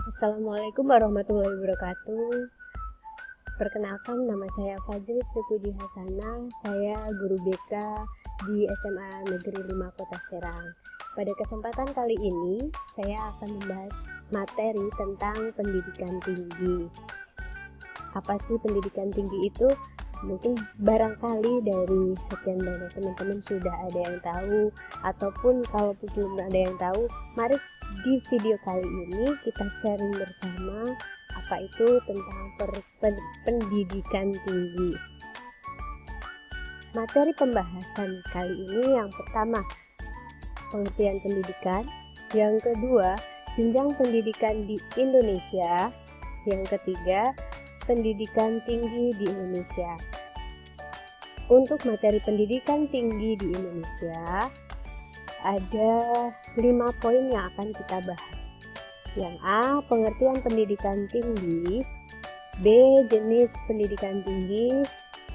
Assalamualaikum warahmatullahi wabarakatuh. Perkenalkan, nama saya Fajri Tripudi Hasana. Saya guru BK di SMA Negeri 5 Kota Serang. Pada kesempatan kali ini, saya akan membahas materi tentang pendidikan tinggi. Apa sih pendidikan tinggi itu? Mungkin barangkali dari sekian banyak teman-teman sudah ada yang tahu, ataupun kalau belum ada yang tahu, mari di video kali ini kita sharing bersama apa itu tentang pendidikan tinggi. Materi pembahasan kali ini yang pertama, pengertian pendidikan, yang kedua, jenjang pendidikan di Indonesia, yang ketiga, pendidikan tinggi di Indonesia. Untuk materi pendidikan tinggi di Indonesia ada 5 poin yang akan kita bahas. Yang A, pengertian pendidikan tinggi. B, jenis pendidikan tinggi.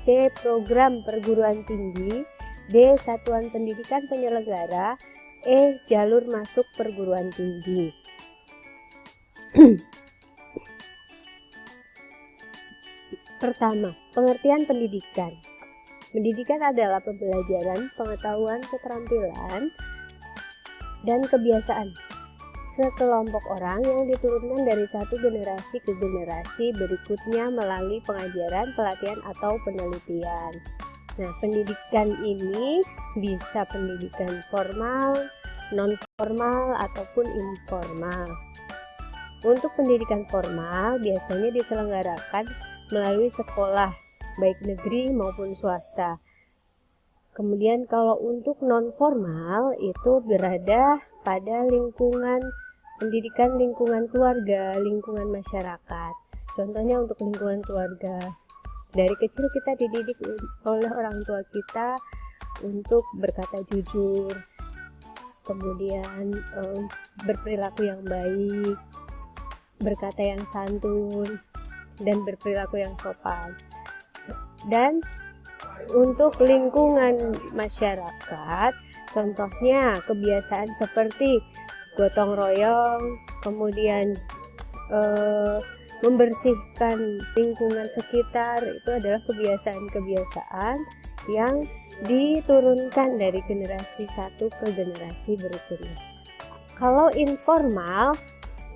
C, program perguruan tinggi. D, satuan pendidikan penyelenggara. E, jalur masuk perguruan tinggi. Pertama, pengertian pendidikan. Pendidikan adalah pembelajaran, pengetahuan, keterampilan, dan kebiasaan sekelompok orang yang diturunkan dari satu generasi ke generasi berikutnya melalui pengajaran, pelatihan, atau penelitian. Nah, pendidikan ini bisa pendidikan formal, non-formal, ataupun informal. Untuk pendidikan formal biasanya diselenggarakan melalui sekolah, baik negeri maupun swasta. Kemudian kalau untuk non-formal itu berada pada lingkungan pendidikan, lingkungan keluarga, lingkungan masyarakat. Contohnya untuk lingkungan keluarga, dari kecil kita dididik oleh orang tua kita untuk berkata jujur, kemudian berperilaku yang baik, berkata yang santun, dan berperilaku yang sopan. Dan untuk lingkungan masyarakat, contohnya kebiasaan seperti gotong royong, kemudian membersihkan lingkungan sekitar, itu adalah kebiasaan-kebiasaan yang diturunkan dari generasi satu ke generasi berikutnya. Kalau informal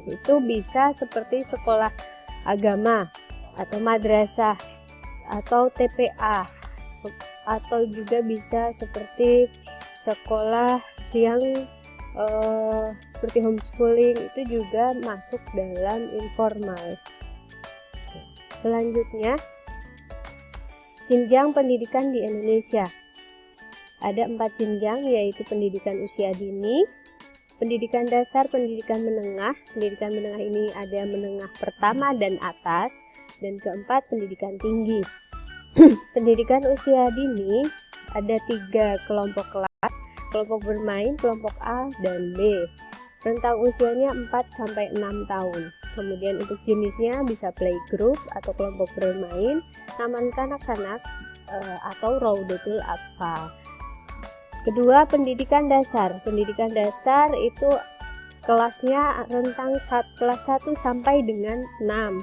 itu bisa seperti sekolah agama atau madrasah atau TPA, atau juga bisa seperti sekolah yang seperti homeschooling, itu juga masuk dalam informal. Selanjutnya, jenjang pendidikan di Indonesia. Ada 4 jenjang, yaitu pendidikan usia dini, pendidikan dasar, pendidikan menengah. Pendidikan menengah ini ada menengah pertama dan atas, dan keempat pendidikan tinggi. Pendidikan usia dini ada 3 kelompok kelas, kelompok bermain, kelompok A dan B. Rentang usianya 4-6 tahun. Kemudian untuk jenisnya bisa playgroup atau kelompok bermain, taman kanak-kanak atau Raudatul Atfal. Kedua, pendidikan dasar. Pendidikan dasar itu kelasnya rentang kelas 1 sampai dengan 6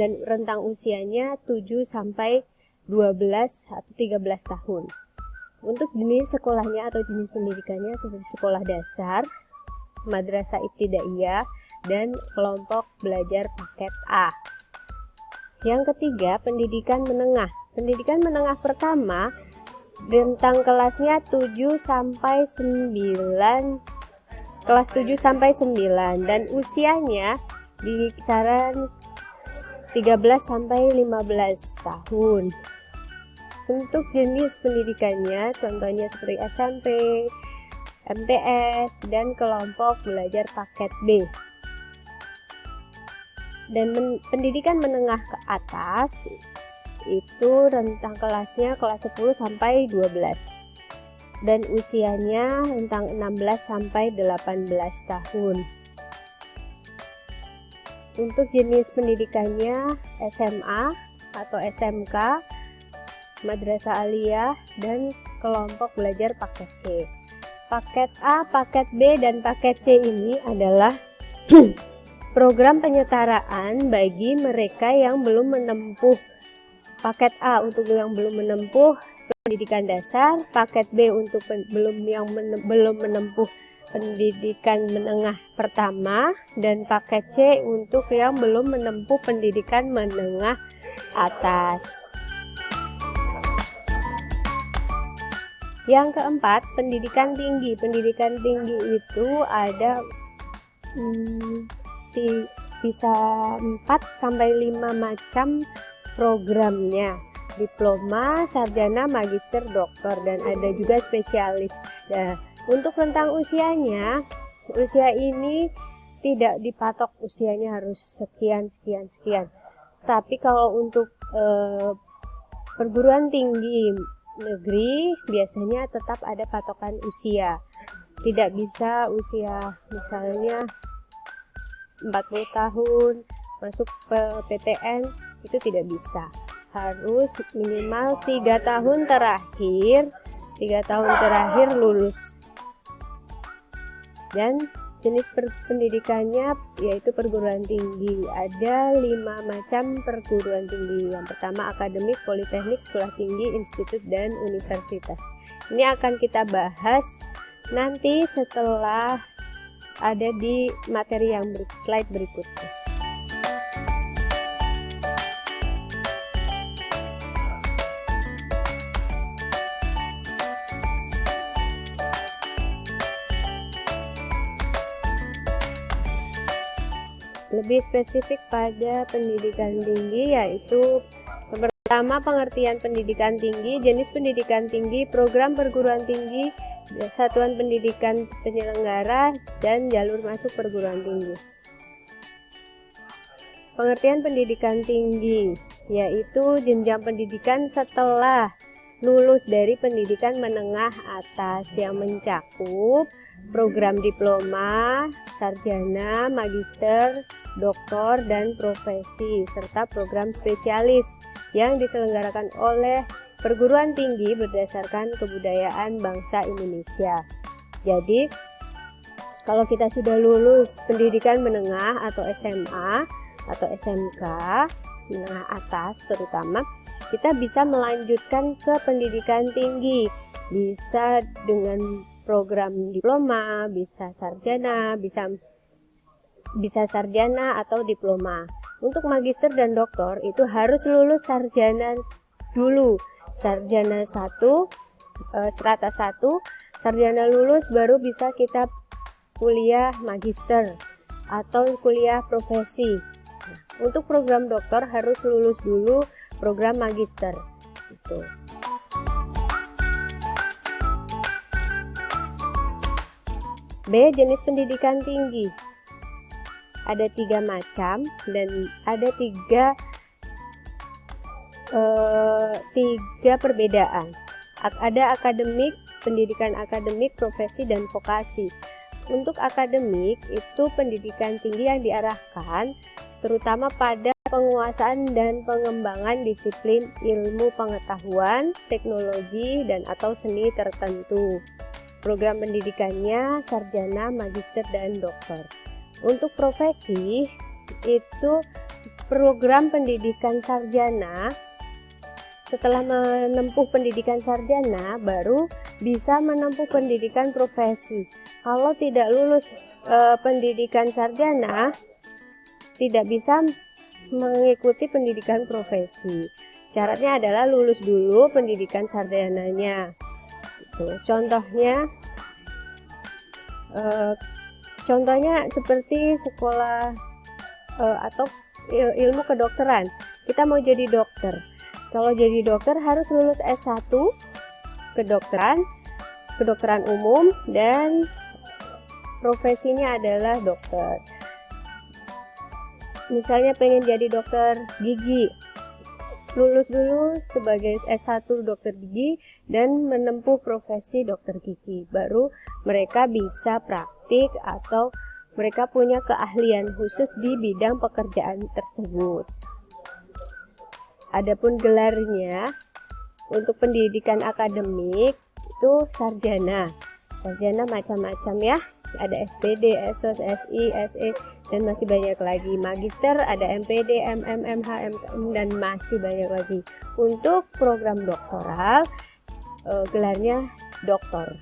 dan rentang usianya 7 sampai 12 atau 13 tahun. Untuk jenis sekolahnya atau jenis pendidikannya seperti sekolah dasar, madrasah ibtidaiyah, dan kelompok belajar paket A. Yang ketiga, pendidikan menengah. Pendidikan menengah pertama rentang kelasnya 7 sampai 9, kelas 7 sampai 9, dan usianya di kisaran 13 sampai 15 tahun. Untuk jenis pendidikannya contohnya seperti SMP, MTS, dan kelompok belajar paket B. Dan pendidikan menengah ke atas itu rentang kelasnya kelas 10 sampai 12 dan usianya rentang 16 sampai 18 tahun. Untuk jenis pendidikannya SMA atau SMK, madrasah aliyah, dan kelompok belajar paket C. Paket A, paket B, dan paket C ini adalah program penyetaraan bagi mereka yang belum menempuh paket A untuk yang belum menempuh pendidikan dasar, paket B untuk belum menempuh pendidikan menengah pertama, dan paket C untuk yang belum menempuh pendidikan menengah atas. Yang keempat, pendidikan tinggi. Pendidikan tinggi itu ada bisa 4-5 macam programnya. Diploma, sarjana, magister, doktor, dan ada juga spesialis. Nah, untuk rentang usianya, usia ini tidak dipatok usianya harus sekian. Tapi kalau untuk perguruan tinggi negeri biasanya tetap ada patokan usia. Tidak bisa usia misalnya 40 tahun masuk PTN, itu tidak bisa. Harus minimal 3 tahun terakhir lulus. Dan jenis pendidikannya yaitu perguruan tinggi. Ada 5 macam perguruan tinggi. Yang pertama akademik, politeknik, sekolah tinggi, institut, dan universitas. Ini akan kita bahas nanti setelah ada di materi yang slide berikutnya. Lebih spesifik pada pendidikan tinggi, yaitu pertama pengertian pendidikan tinggi, jenis pendidikan tinggi, program perguruan tinggi, satuan pendidikan penyelenggara, dan jalur masuk perguruan tinggi. Pengertian pendidikan tinggi yaitu jenjang pendidikan setelah lulus dari pendidikan menengah atas yang mencakup program diploma, sarjana, magister, doktor, dan profesi, serta program spesialis yang diselenggarakan oleh perguruan tinggi berdasarkan kebudayaan bangsa Indonesia. Jadi, kalau kita sudah lulus pendidikan menengah atau SMA atau SMK, menengah atas terutama, kita bisa melanjutkan ke pendidikan tinggi. Bisa dengan program diploma, bisa sarjana, bisa sarjana atau diploma. Untuk magister dan doktor itu harus lulus sarjana dulu. Sarjana 1, strata 1, sarjana lulus baru bisa kita kuliah magister atau kuliah profesi. Nah, untuk program doktor harus lulus dulu program magister. Gitu. B. Jenis pendidikan tinggi. Ada 3 macam dan ada 3 perbedaan. Ada akademik, pendidikan akademik, profesi, dan vokasi. Untuk akademik itu pendidikan tinggi yang diarahkan terutama pada penguasaan dan pengembangan disiplin ilmu pengetahuan, teknologi, dan atau seni tertentu. Program pendidikannya sarjana, magister, dan doktor. Untuk profesi itu program pendidikan sarjana. Setelah menempuh pendidikan sarjana baru bisa menempuh pendidikan profesi. Kalau tidak lulus pendidikan sarjana tidak bisa mengikuti pendidikan profesi. Syaratnya adalah lulus dulu pendidikan sarjananya. Contohnya seperti sekolah atau ilmu kedokteran. Kita mau jadi dokter. Kalau jadi dokter harus lulus S1 kedokteran umum, dan profesinya adalah dokter. Misalnya pengen jadi dokter gigi, lulus dulu sebagai S1 dokter gigi dan menempuh profesi dokter gigi. Baru mereka bisa praktik atau mereka punya keahlian khusus di bidang pekerjaan tersebut. Adapun gelarnya untuk pendidikan akademik itu sarjana. Sarjana macam-macam ya. Ada SPD, SOS, SI, SE, dan masih banyak lagi. Magister ada MPD, MM, MH, MKM, dan masih banyak lagi. Untuk program doktoral gelarnya doktor.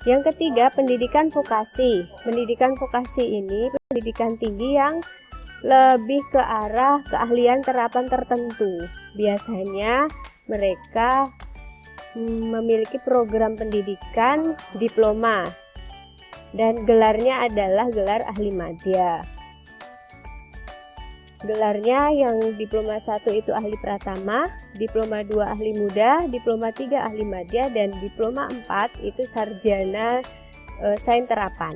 Yang ketiga, pendidikan vokasi. Pendidikan vokasi ini pendidikan tinggi yang lebih ke arah keahlian terapan tertentu. Biasanya mereka memiliki program pendidikan diploma dan gelarnya adalah gelar ahli madya. Gelarnya yang diploma 1 itu ahli pratama, diploma 2 ahli muda, diploma 3 ahli madya, dan diploma 4 itu sarjana sains terapan.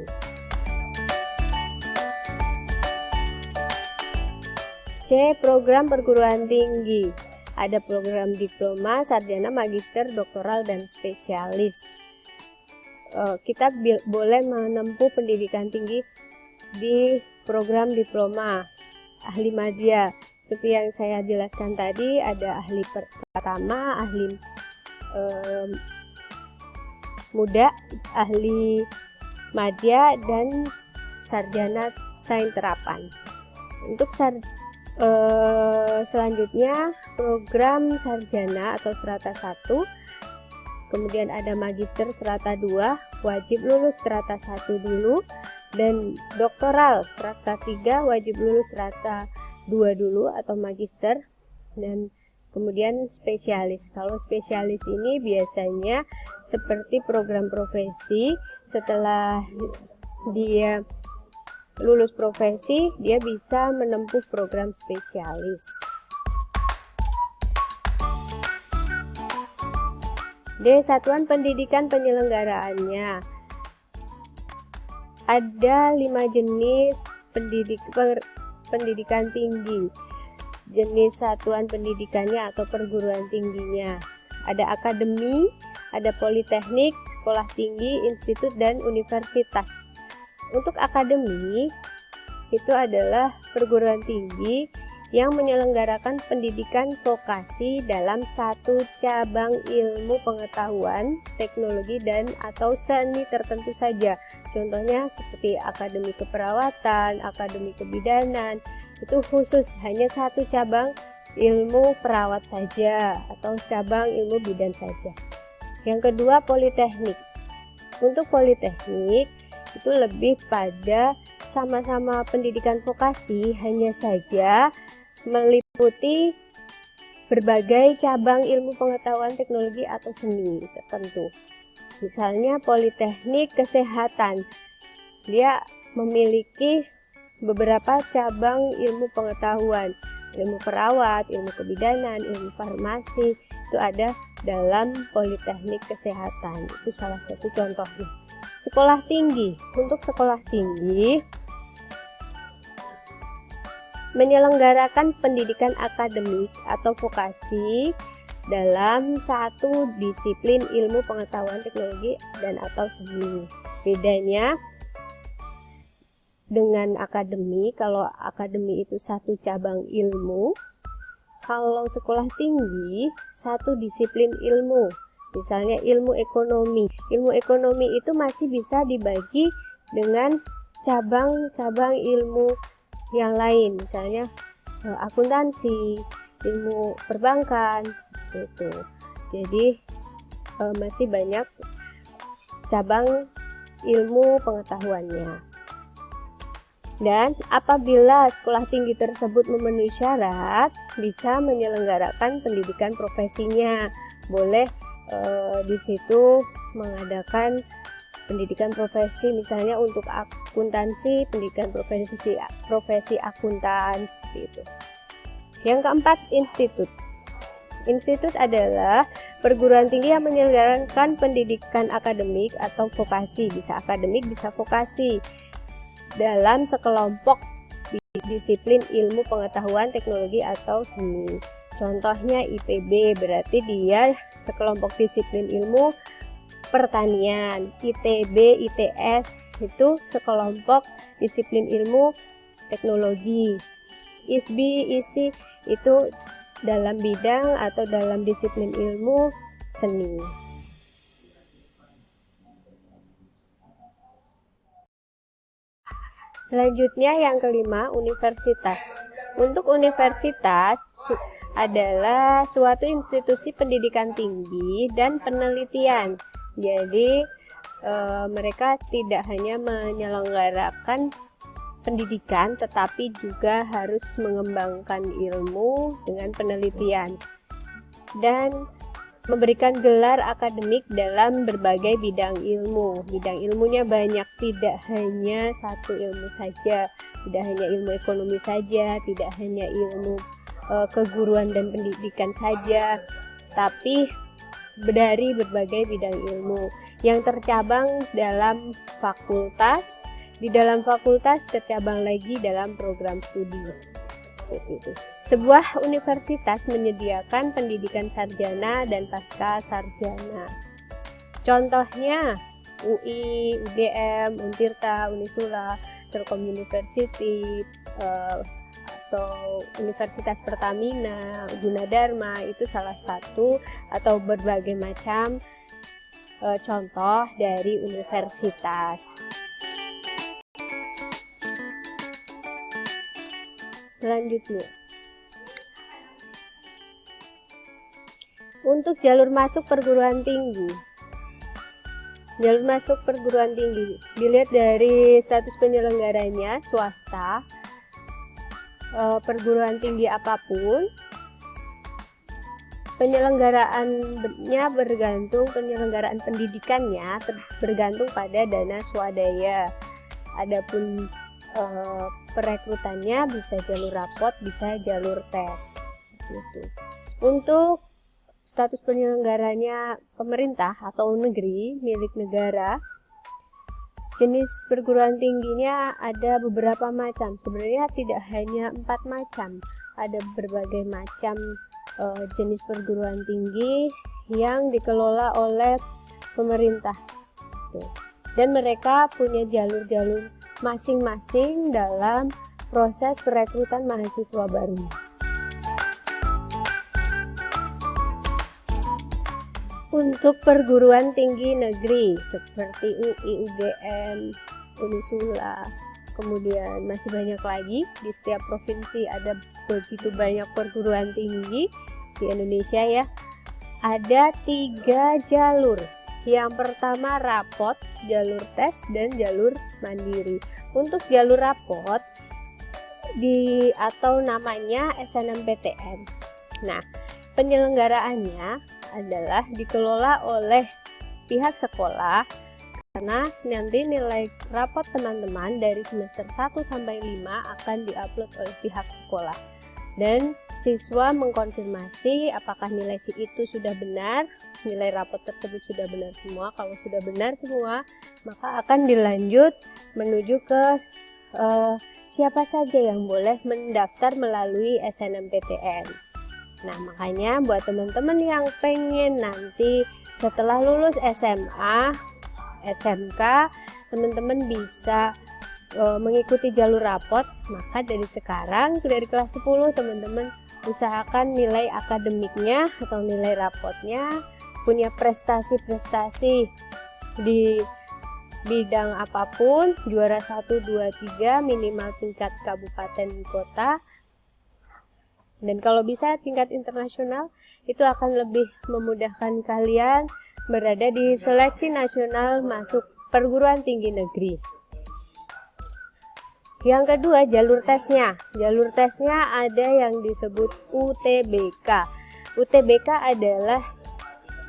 C. Program perguruan tinggi. Ada program diploma, sarjana, magister, doktoral, dan spesialis. Kita boleh menempuh pendidikan tinggi di program diploma ahli madya. Seperti yang saya jelaskan tadi, ada ahli pertama, ahli muda, ahli madya, dan sarjana sains terapan. Untuk selanjutnya program sarjana atau strata 1, kemudian ada magister strata 2, wajib lulus strata 1 dulu, dan doktoral strata 3 wajib lulus strata 2 dulu atau magister, dan kemudian spesialis. Kalau spesialis ini biasanya seperti program profesi, setelah dia lulus profesi dia bisa menempuh program spesialis. D. Satuan pendidikan penyelenggaraannya. Ada 5 jenis pendidikan tinggi. Jenis satuan pendidikannya atau perguruan tingginya. Ada akademi, ada politeknik, sekolah tinggi, institut, dan universitas. Untuk akademi, itu adalah perguruan tinggi yang menyelenggarakan pendidikan vokasi dalam satu cabang ilmu pengetahuan, teknologi, dan atau seni tertentu saja. Contohnya seperti akademi keperawatan, akademi kebidanan, itu khusus hanya satu cabang ilmu perawat saja atau cabang ilmu bidan saja. Yang kedua, politeknik. Untuk politeknik itu lebih pada sama-sama pendidikan vokasi, hanya saja meliputi berbagai cabang ilmu pengetahuan, teknologi, atau seni tertentu. Misalnya politeknik kesehatan, dia memiliki beberapa cabang ilmu pengetahuan, ilmu perawat, ilmu kebidanan, ilmu farmasi, itu ada dalam politeknik kesehatan. Itu salah satu contohnya. Sekolah tinggi. Untuk sekolah tinggi menyelenggarakan pendidikan akademik atau vokasi dalam satu disiplin ilmu pengetahuan, teknologi, dan atau seni. Bedanya dengan akademi, kalau akademi itu satu cabang ilmu, kalau sekolah tinggi satu disiplin ilmu. Misalnya ilmu ekonomi. Ilmu ekonomi itu masih bisa dibagi dengan cabang-cabang ilmu yang lain, misalnya akuntansi, ilmu perbankan, seperti itu. Jadi masih banyak cabang ilmu pengetahuannya. Dan apabila sekolah tinggi tersebut memenuhi syarat, bisa menyelenggarakan pendidikan profesinya. Boleh di situ mengadakan pendidikan profesi, misalnya untuk akuntansi, pendidikan profesi akuntan, seperti itu. Yang keempat, institut. Institut adalah perguruan tinggi yang menyelenggarakan pendidikan akademik atau vokasi, bisa akademik, bisa vokasi, dalam sekelompok disiplin ilmu pengetahuan, teknologi, atau seni. Contohnya IPB, berarti dia sekelompok disiplin ilmu pertanian. ITB, ITS itu sekelompok disiplin ilmu teknologi. ISBI, ISI itu dalam bidang atau dalam disiplin ilmu seni. Selanjutnya yang kelima, universitas. Untuk universitas adalah suatu institusi pendidikan tinggi dan penelitian. Jadi mereka tidak hanya menyelenggarakan pendidikan, tetapi juga harus mengembangkan ilmu dengan penelitian dan memberikan gelar akademik dalam berbagai bidang ilmu. Bidang ilmunya banyak, tidak hanya satu ilmu saja, tidak hanya ilmu ekonomi saja, tidak hanya ilmu keguruan dan pendidikan saja, tapi dari berbagai bidang ilmu yang tercabang dalam fakultas. Di dalam fakultas tercabang lagi dalam program studi. Sebuah universitas menyediakan pendidikan sarjana dan pasca sarjana. Contohnya UI, UGM, Untirta, Unisula, Telkom University, atau Universitas Pertamina, Gunadarma, itu salah satu atau berbagai macam contoh dari universitas. Selanjutnya, untuk jalur masuk perguruan tinggi. Jalur masuk perguruan tinggi dilihat dari status penyelenggaranya, swasta, perguruan tinggi apapun. Penyelenggaraannya bergantung, penyelenggaraan pendidikannya bergantung pada dana swadaya. Adapun perekrutannya bisa jalur rapot, bisa jalur tes gitu. Untuk status penyelenggaranya pemerintah atau negeri, milik negara, jenis perguruan tingginya ada beberapa macam. Sebenarnya tidak hanya 4 macam, ada berbagai macam jenis perguruan tinggi yang dikelola oleh pemerintah gitu. Dan mereka punya jalur-jalur masing-masing dalam proses perekrutan mahasiswa baru. Untuk perguruan tinggi negeri seperti UI, UGM, Unisula, kemudian masih banyak lagi, di setiap provinsi ada begitu banyak perguruan tinggi di Indonesia ya. Ada 3 jalur. Yang pertama rapot, jalur tes, dan jalur mandiri. Untuk jalur rapot atau namanya SNMPTN. Nah, penyelenggaraannya adalah dikelola oleh pihak sekolah, karena nanti nilai rapot teman-teman dari semester 1 sampai 5 akan diupload oleh pihak sekolah. Dan siswa mengkonfirmasi apakah nilai itu sudah benar, nilai rapot tersebut sudah benar semua. Kalau sudah benar semua, maka akan dilanjut menuju ke siapa saja yang boleh mendaftar melalui SNMPTN. Nah, makanya buat teman-teman yang pengen nanti setelah lulus SMA, SMK, teman-teman bisa mengikuti jalur rapot. Maka dari sekarang, dari kelas 10, teman-teman usahakan nilai akademiknya atau nilai rapotnya punya prestasi-prestasi di bidang apapun, juara 1, 2, 3, minimal tingkat kabupaten kota, dan kalau bisa tingkat internasional. Itu akan lebih memudahkan kalian berada di seleksi nasional masuk perguruan tinggi negeri. Yang kedua, jalur tesnya. Jalur tesnya ada yang disebut UTBK. UTBK adalah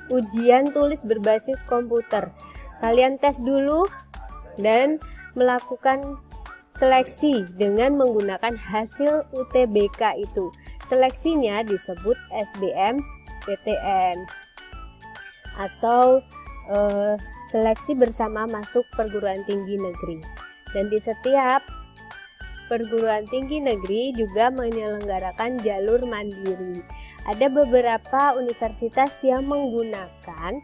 ujian tulis berbasis komputer. Kalian tes dulu dan melakukan seleksi dengan menggunakan hasil UTBK itu. Seleksinya disebut SBMPTN atau seleksi bersama masuk perguruan tinggi negeri. Dan di setiap perguruan tinggi negeri juga menyelenggarakan jalur mandiri. Ada beberapa universitas yang menggunakan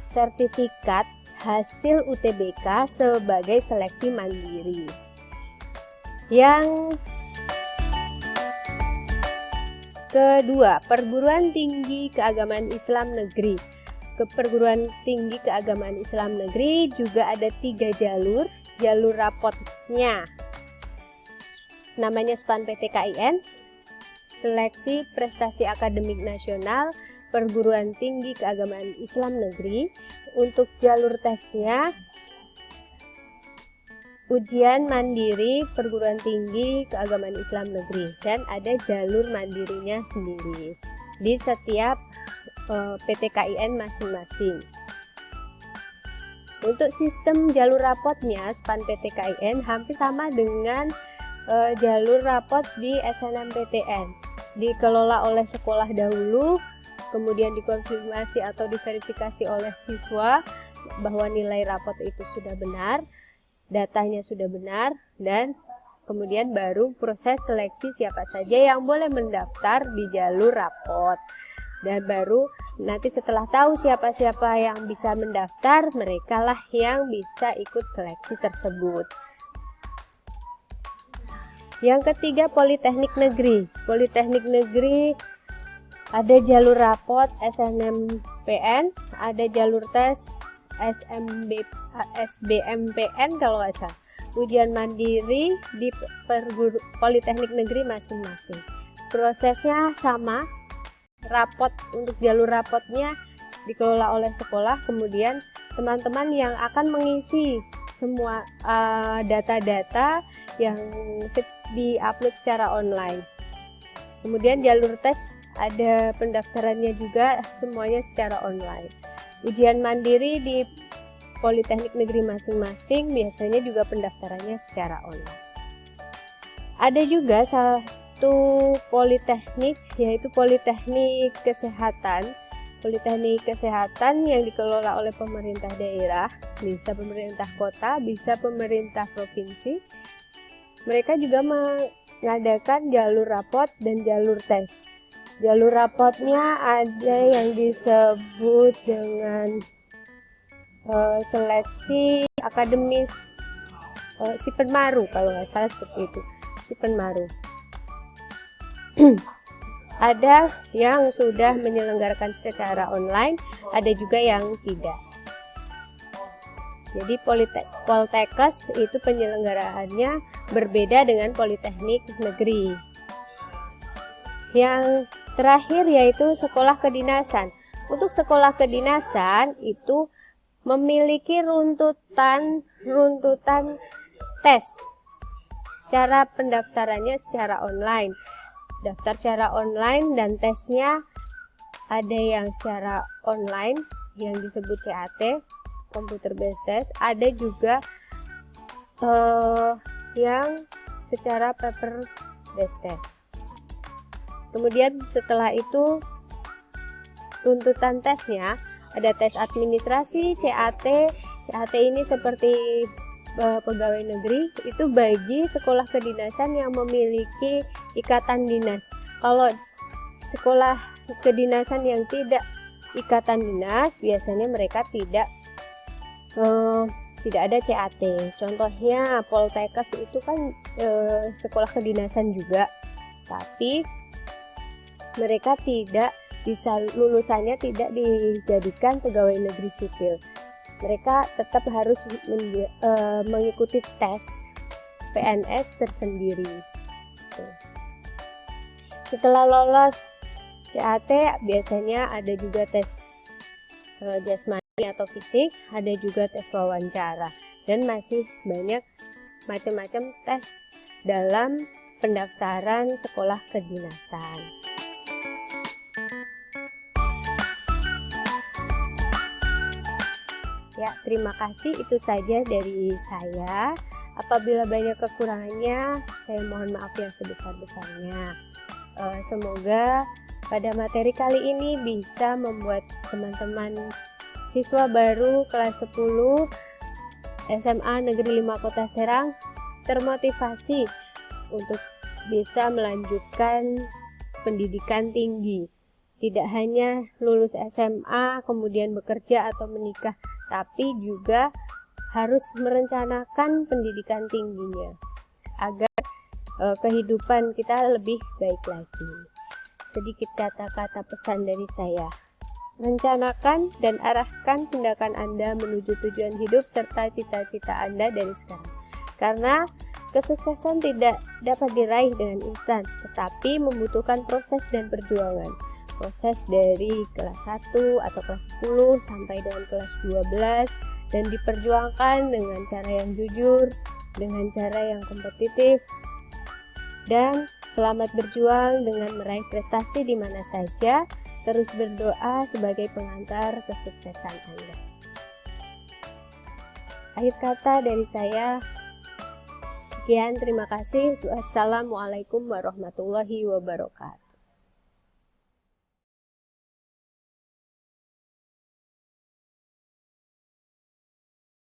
sertifikat hasil UTBK sebagai seleksi mandiri. Yang kedua, perguruan tinggi keagamaan Islam negeri. Perguruan tinggi keagamaan Islam negeri juga ada 3 jalur. Jalur rapot prosesnya. Namanya SPAN PTKIN, Seleksi Prestasi Akademik Nasional Perguruan Tinggi Keagamaan Islam Negeri. Untuk jalur tesnya, ujian mandiri perguruan tinggi keagamaan Islam negeri, dan ada jalur mandirinya sendiri di setiap PTKIN masing-masing. Untuk sistem jalur rapotnya, SPAN PTKIN hampir sama dengan jalur rapot di SNMPTN. Dikelola oleh sekolah dahulu, kemudian dikonfirmasi atau diverifikasi oleh siswa bahwa nilai rapot itu sudah benar, datanya sudah benar, dan kemudian baru proses seleksi siapa saja yang boleh mendaftar di jalur rapot. Dan baru nanti setelah tahu siapa-siapa yang bisa mendaftar, merekalah yang bisa ikut seleksi tersebut. Yang ketiga, Politeknik Negeri. Politeknik Negeri ada jalur rapot SNMPN, ada jalur tes SBMPN kalau nggak salah. Ujian mandiri di Politeknik Negeri masing-masing. Prosesnya sama. Rapot untuk jalur rapotnya dikelola oleh sekolah, kemudian teman-teman yang akan mengisi semua data-data yang di-upload secara online. Kemudian jalur tes ada pendaftarannya juga, semuanya secara online. Ujian mandiri di Politeknik Negeri masing-masing biasanya juga pendaftarannya secara online. Ada juga satu politeknik, yaitu Politeknik Kesehatan. Politeknik Kesehatan yang dikelola oleh pemerintah daerah, bisa pemerintah kota, bisa pemerintah provinsi. Mereka juga mengadakan jalur rapot dan jalur tes. Jalur rapotnya ada yang disebut dengan seleksi akademis Sipenmaru kalau nggak salah, seperti itu, Sipenmaru. Ada yang sudah menyelenggarakan secara online, ada juga yang tidak. Jadi Poltekkes itu penyelenggaraannya berbeda dengan Politeknik Negeri. Yang terakhir yaitu sekolah kedinasan. Untuk sekolah kedinasan itu memiliki runtutan tes. Cara pendaftarannya secara online. Daftar secara online dan tesnya ada yang secara online yang disebut CAT, computer based test, ada juga yang secara paper based test. Kemudian setelah itu tuntutan tesnya ada tes administrasi, CAT. CAT ini seperti pegawai negeri, itu bagi sekolah kedinasan yang memiliki ikatan dinas. Kalau sekolah kedinasan yang tidak ikatan dinas, biasanya mereka tidak ada CAT. Contohnya Poltekkes itu kan sekolah kedinasan juga, tapi mereka tidak bisa, lulusannya tidak dijadikan pegawai negeri sipil. Mereka tetap harus mengikuti tes PNS tersendiri. Setelah lolos CAT, biasanya ada juga tes jasmani atau fisik, ada juga tes wawancara, dan masih banyak macam-macam tes dalam pendaftaran sekolah kedinasan. Ya, terima kasih, itu saja dari saya. Apabila banyak kekurangannya, saya mohon maaf yang sebesar-besarnya. Semoga pada materi kali ini bisa membuat teman-teman siswa baru kelas 10 SMA Negeri 5 Kota Serang termotivasi untuk bisa melanjutkan pendidikan tinggi. Tidak hanya lulus SMA kemudian bekerja atau menikah, tapi juga harus merencanakan pendidikan tingginya agar kehidupan kita lebih baik lagi. Sedikit kata-kata pesan dari saya. Rencanakan dan arahkan tindakan Anda menuju tujuan hidup serta cita-cita Anda dari sekarang. Karena kesuksesan tidak dapat diraih dengan instan, tetapi membutuhkan proses dan perjuangan. Proses dari kelas 1 atau kelas 10 sampai dengan kelas 12 dan diperjuangkan dengan cara yang jujur, dengan cara yang kompetitif, dan selamat berjuang dengan meraih prestasi di mana saja. Terus berdoa sebagai pengantar kesuksesan Anda. Akhir kata dari saya, sekian, terima kasih. Wassalamualaikum warahmatullahi wabarakatuh.